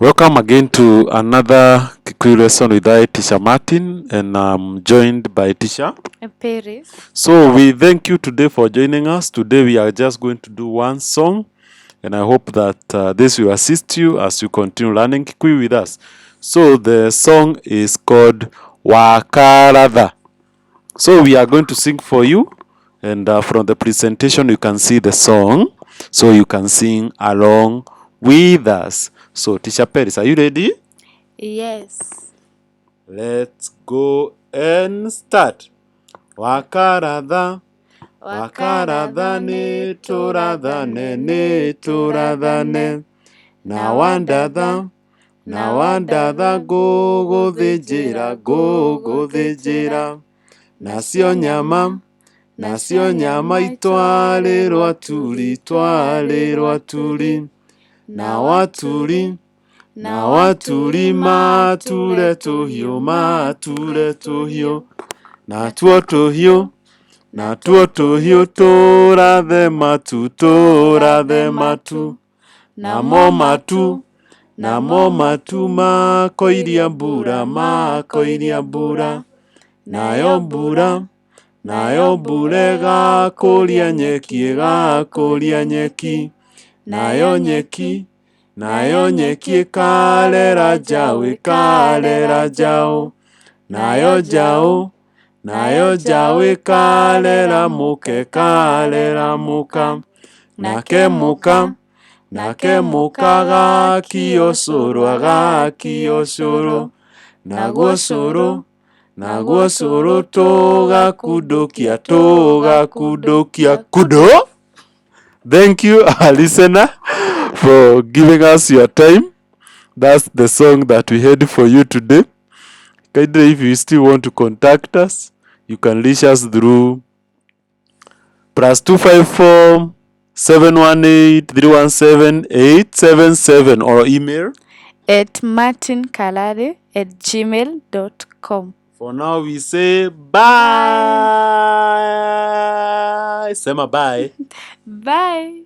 Welcome again to another Kikuyu lesson with I, Teacher Martin, and I'm joined by Teacher Peris. So we thank you today for joining us. Today we are just going to do one song, and I hope that this will assist you as you continue learning Kikuyu with us. So the song is called Wakaratha. So we are going to sing for you, and from the presentation you can see the song, so you can sing along with us. So Teacher Peris, are you ready? Yes. Let's go and start. Wakaratha, wakaratha turathane, nawandatha gũgũthĩnjĩra, nacio nyama itwarĩrwo aturi, na waturi mature tũhiũ, natuo tũhiũ tũrathe matu, namo matu makoiria mbura, nayo mbura ĩgakũria nyeki, nayo nyeki ĩkarera njaũ, nayo njaũ ĩkarera mũka, nake mũka agakia ũcũrũ, naguo ũcũrũ tũgakundũkia kudo. Thank you, our listener, for giving us your time. That's the song that we had for you today. Kindly, if you still want to contact us, you can reach us through +254 718 317 877 or email at martinkalare@gmail.com. For now, we say bye. Sema bye. Bye.